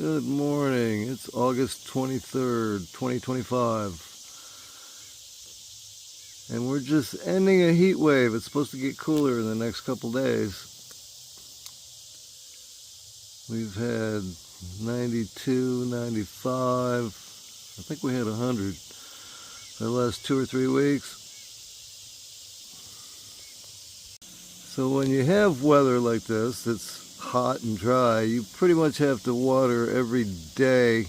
Good morning. It's August 23rd, 2025. And we're just ending a heat wave. It's supposed to get cooler in the next couple days. We've had 92, 95. I think we had 100 for the last 2 or 3 weeks. So when you have weather like this, it's hot and dry, you pretty much have to water every day.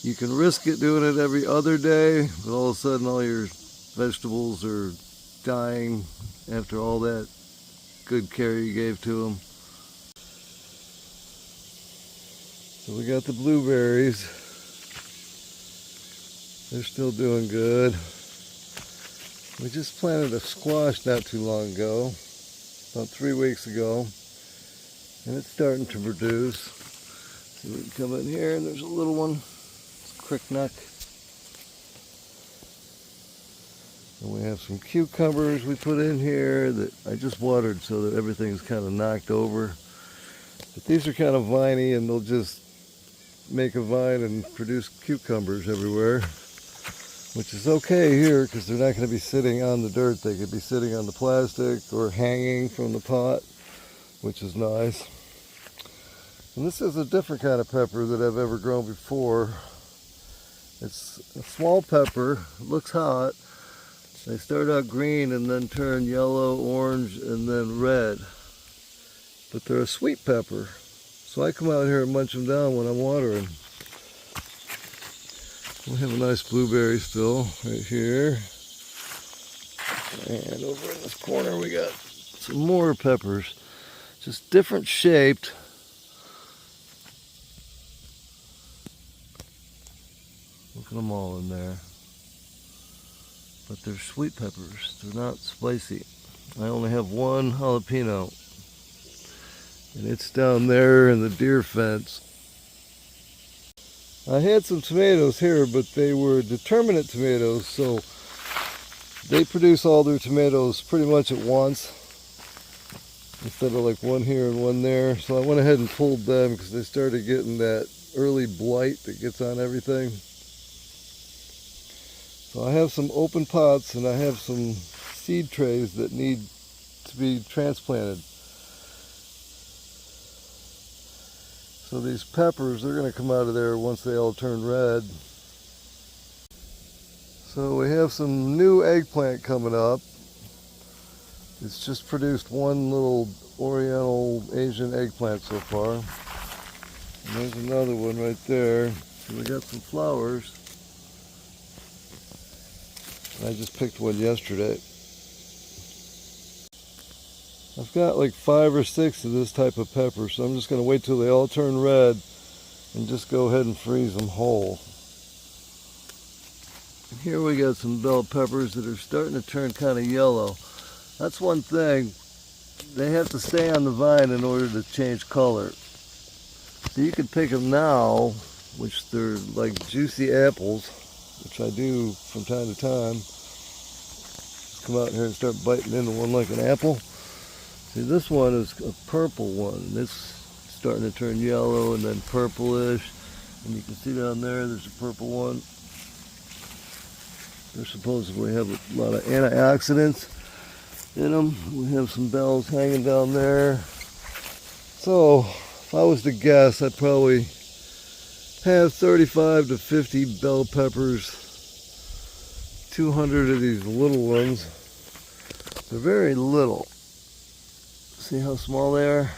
You can risk it doing it every other day, but all of a sudden all your vegetables are dying after all that good care you gave to them. So we got the blueberries. They're still doing good. We just planted a squash not too long ago, about 3 weeks ago, and it's starting to produce. So we can come in here and there's a little one, it's a cricknut. And we have some cucumbers we put in here that I just watered so that everything's kind of knocked over. But these are kind of viney and they'll just make a vine and produce cucumbers everywhere, which is okay here because they're not going to be sitting on the dirt. They could be sitting on the plastic or hanging from the pot, which is nice. And this is a different kind of pepper that I've ever grown before. It's a small pepper, it looks hot. They start out green and then turn yellow, orange, and then red. But they're a sweet pepper. So I come out here and munch them down when I'm watering. We have a nice blueberry still right here. And over in this corner we got some more peppers. Just different shaped. Look at them all in there. But they're sweet peppers. They're not spicy. I only have one jalapeno. And it's down there in the deer fence. I had some tomatoes here, but they were determinate tomatoes, so they produce all their tomatoes pretty much at once instead of like one here and one there. So I went ahead and pulled them because they started getting that early blight that gets on everything. So I have some open pots and I have some seed trays that need to be transplanted. So these peppers, they're going to come out of there once they all turn red. So we have some new eggplant coming up. It's just produced one little Oriental Asian eggplant so far. And there's another one right there. So we got some flowers. I just picked one yesterday. I've got like 5 or 6 of this type of pepper, so I'm just going to wait till they all turn red and just go ahead and freeze them whole. And here we got some bell peppers that are starting to turn kind of yellow. That's one thing. They have to stay on the vine in order to change color. So you can pick them now, which they're like juicy apples, which I do from time to time. Just come out here and start biting into one like an apple. See, this one is a purple one. It's starting to turn yellow and then purplish. And you can see down there, there's a purple one. They supposedly have a lot of antioxidants in them. We have some bells hanging down there. So, if I was to guess, I'd probably have 35 to 50 bell peppers, 200 of these little ones. They're very little. See how small they are?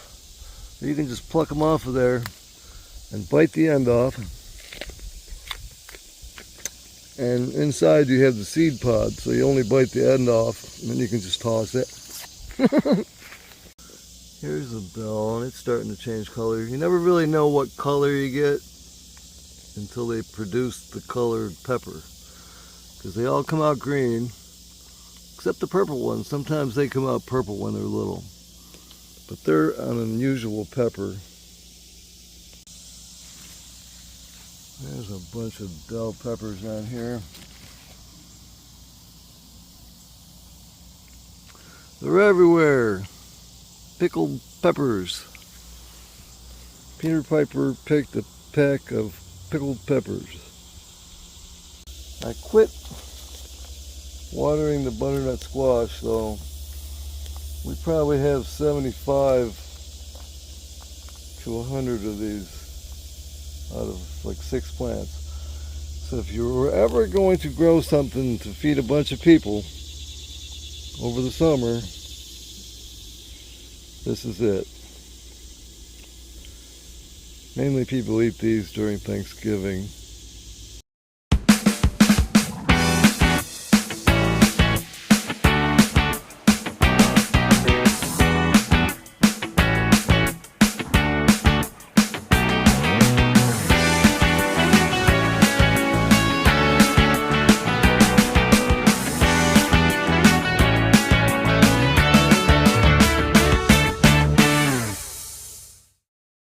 You can just pluck them off of there and bite the end off. And inside you have the seed pod, so you only bite the end off and then you can just toss it. Here's a bell and it's starting to change color. You never really know what color you get until they produce the colored pepper, because they all come out green except the purple ones. Sometimes they come out purple when they're little, but they're an unusual pepper. There's a bunch of bell peppers down here. They're everywhere. Pickled peppers. Peter Piper picked a peck of pickled peppers. I quit watering the butternut squash, so we probably have 75 to 100 of these out of like 6 plants. So if you were ever going to grow something to feed a bunch of people over the summer, this is it. Mainly people eat these during Thanksgiving.